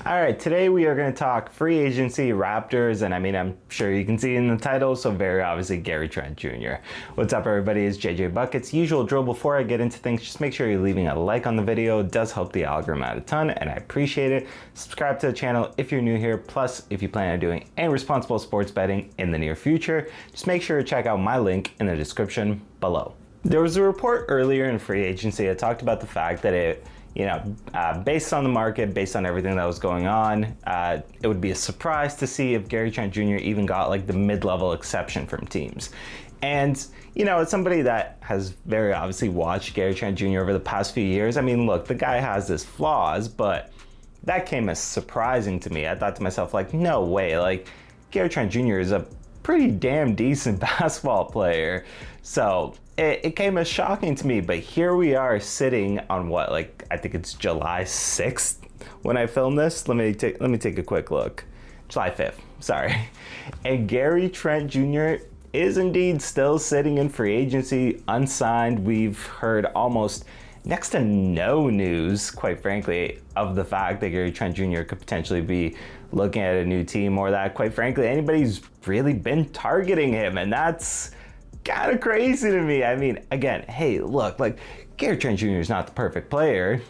All right, today we are going to talk free agency, Raptors, and I'm sure you can see in the title, so very obviously Gary Trent Jr. What's up, everybody? It's JJ Buckets. Usual drill before I get into things, just make sure you're leaving a like on the video. It does help the algorithm out a ton, and I appreciate it. Subscribe to the channel if you're new here. Plus, if you plan on doing any responsible sports betting in the near future, just make sure to check out my link in the description below. There was a report earlier in free agency that talked about the fact that based on the market, based on everything that was going on, it would be a surprise to see if Gary Trent Jr. even got like the mid-level exception from teams. And, as somebody that has very obviously watched Gary Trent Jr. over the past few years, look, the guy has his flaws, but that came as surprising to me. I thought to myself, like, no way, like, Gary Trent Jr. is a pretty damn decent basketball player. So it came as shocking to me, but here we are sitting on I think it's July 6th when I filmed this. Let me take a quick look. July 5th, sorry. And Gary Trent Jr. is indeed still sitting in free agency, unsigned. We've heard almost next to no news, quite frankly, of the fact that Gary Trent Jr. could potentially be looking at a new team, or that, quite frankly, anybody's really been targeting him, and that's kind of crazy to me. Again, hey, look, like, Gary Trent Jr. is not the perfect player.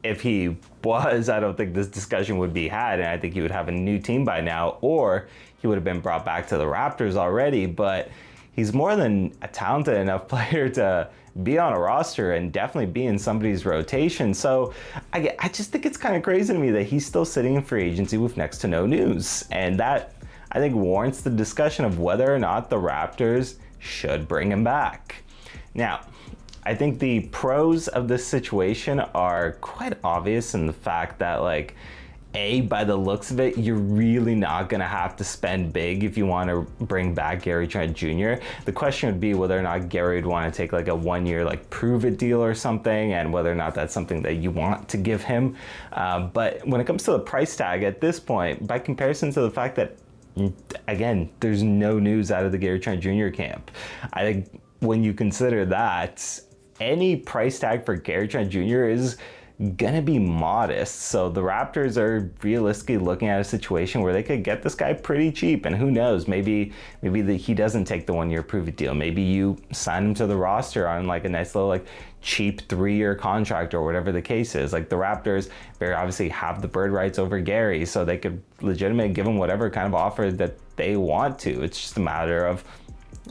If he was, I don't think this discussion would be had, and I think he would have a new team by now, or he would have been brought back to the Raptors already, but he's more than a talented enough player to be on a roster and definitely be in somebody's rotation. So I just think it's kind of crazy to me that he's still sitting in free agency with next to no news. And that, I think, warrants the discussion of whether or not the Raptors should bring him back. Now, I think the pros of this situation are quite obvious in the fact that, like, by the looks of it, you're really not going to have to spend big if you want to bring back Gary Trent Jr. The question would be whether or not Gary would want to take like a 1 year like prove it deal or something, and whether or not that's something that you want to give him. But when it comes to the price tag at this point, by comparison to the fact that, again, there's no news out of the Gary Trent Jr. camp, I think when you consider that, any price tag for Gary Trent Jr. is gonna be modest. So the Raptors are realistically looking at a situation where they could get this guy pretty cheap, and who knows, maybe he doesn't take the 1 year prove it deal. Maybe you sign him to the roster on like a nice little like cheap 3-year contract or whatever the case is. Like, the Raptors very obviously have the bird rights over Gary, so they could legitimately give him whatever kind of offer that they want to. It's just a matter of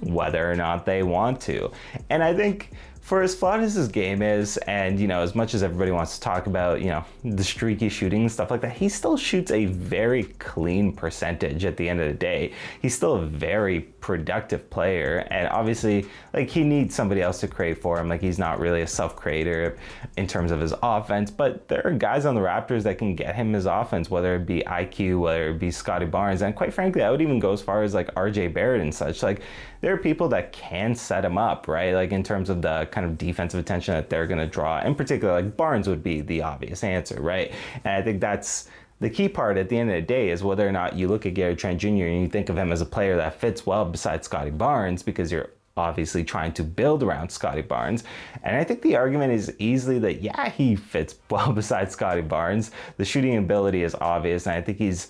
whether or not they want to. And I think for as flawed as his game is, and as much as everybody wants to talk about the streaky shooting and stuff like that, he still shoots a very clean percentage at the end of the day. He's still a very productive player, and obviously, like, he needs somebody else to create for him. Like, he's not really a self-creator in terms of his offense, but there are guys on the Raptors that can get him his offense, whether it be IQ, whether it be Scotty Barnes, and quite frankly, I would even go as far as like RJ Barrett and such. Like, there are people that can set him up, right? Like, in terms of the kind of defensive attention that they're going to draw. In particular, like, Barnes would be the obvious answer, right? And I think that's the key part at the end of the day, is whether or not you look at Gary Trent Jr. and you think of him as a player that fits well beside Scotty Barnes, because you're obviously trying to build around Scotty Barnes. And I think the argument is easily that, yeah, he fits well beside Scotty Barnes. The shooting ability is obvious, and I think he's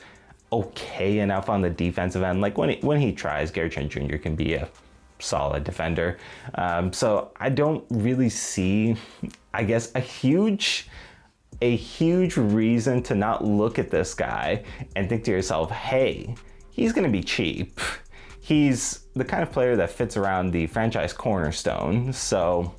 okay enough on the defensive end. Like, when he tries, Gary Trent Jr. can be a solid defender. So I don't really see, I guess, a huge reason to not look at this guy and think to yourself, hey, he's going to be cheap. He's the kind of player that fits around the franchise cornerstone. So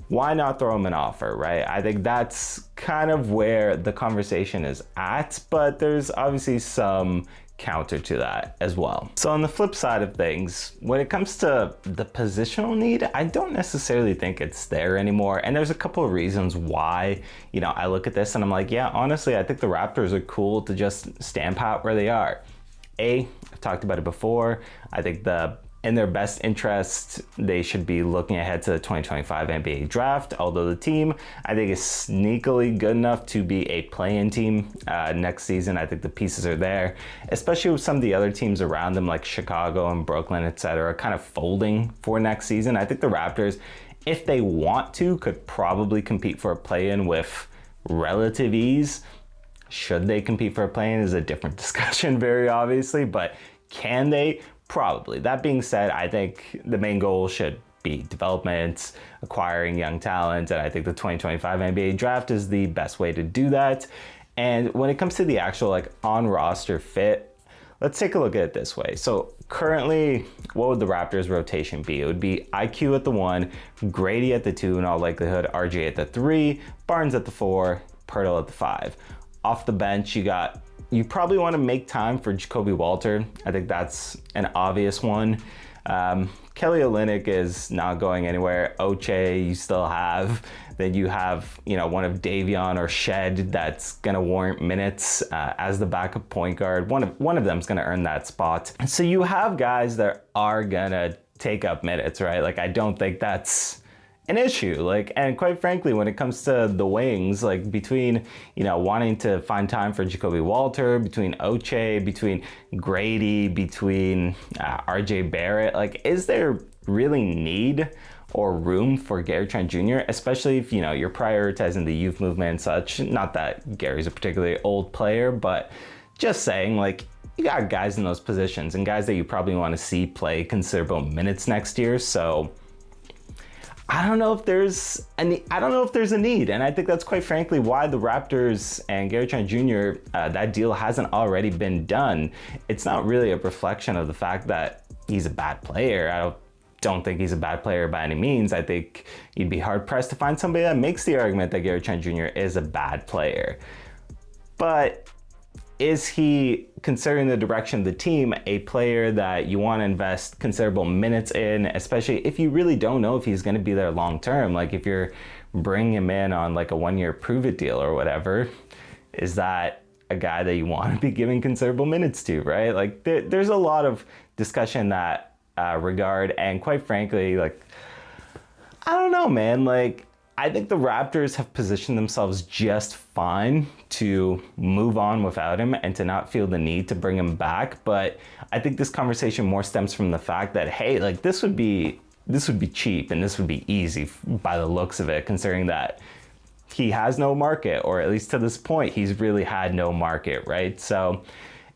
why not throw him an offer, right? I think that's kind of where the conversation is at, but there's obviously some counter to that as well. So on the flip side of things, when it comes to the positional need, I don't necessarily think it's there anymore. And there's a couple of reasons why, I look at this and I'm like, yeah, honestly, I think the Raptors are cool to just stand pat where they are. I've talked about it before. I think in their best interest, they should be looking ahead to the 2025 NBA draft, although the team, I think, is sneakily good enough to be a play-in team next season. I think the pieces are there, especially with some of the other teams around them, like Chicago and Brooklyn, etc., kind of folding for next season. I think the Raptors, if they want to, could probably compete for a play-in with relative ease. Should they compete for a play-in is a different discussion, very obviously, but can they? Probably. That being said, I think the main goal should be development, acquiring young talent, and I think the 2025 NBA draft is the best way to do that. And when it comes to the actual like on-roster fit, let's take a look at it this way. So currently, what would the Raptors rotation be? It would be IQ at the 1, Grady at the 2, in all likelihood, RJ at the 3, Barnes at the 4, Pirtle at the 5. Off the bench, you probably want to make time for Jacoby Walter. I think that's an obvious one. Kelly Olynyk is not going anywhere. Oche you still have. Then you have, one of Davion or Shed that's going to warrant minutes as the backup point guard. One of them's going to earn that spot. So you have guys that are going to take up minutes, right? Like, I don't think that's an issue. And quite frankly, when it comes to the wings, between, wanting to find time for Jacoby Walter, between Oche, between Grady, between RJ Barrett, is there really need or room for Gary Trent Jr., especially if, you're prioritizing the youth movement and such? Not that Gary's a particularly old player, but just saying, you got guys in those positions and guys that you probably want to see play considerable minutes next year. So I don't know if there's a need, and I think that's quite frankly why the Raptors and Gary Trent Jr., that deal hasn't already been done. It's not really a reflection of the fact that he's a bad player. I don't think he's a bad player by any means. I think you'd be hard pressed to find somebody that makes the argument that Gary Trent Jr. is a bad player. But is he, considering the direction of the team, a player that you want to invest considerable minutes in, especially if you really don't know if he's going to be there long term? If you're bringing him in on a 1-year prove-it deal or whatever, is that a guy that you want to be giving considerable minutes to, right? There's a lot of discussion in that regard, and quite frankly, I don't know, man. I think the Raptors have positioned themselves just fine to move on without him and to not feel the need to bring him back. But I think this conversation more stems from the fact that, hey, this would be cheap and this would be easy by the looks of it, considering that he has no market, or at least to this point, he's really had no market, right? So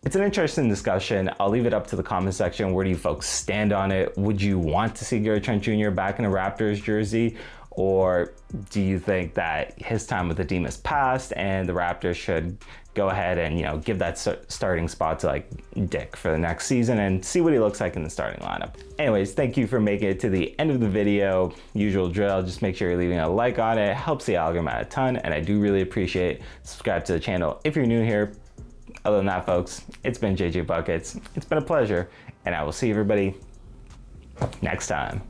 it's an interesting discussion. I'll leave it up to the comment section. Where do you folks stand on it? Would you want to see Gary Trent Jr. back in a Raptors jersey? Or do you think that his time with the team is past and the Raptors should go ahead and, give that starting spot to Dick for the next season and see what he looks like in the starting lineup? Anyways, thank you for making it to the end of the video. Usual drill, just make sure you're leaving a like on it. It helps the algorithm out a ton, and I do really appreciate it. Subscribe to the channel if you're new here. Other than that, folks, it's been JJ Buckets. It's been a pleasure, and I will see everybody next time.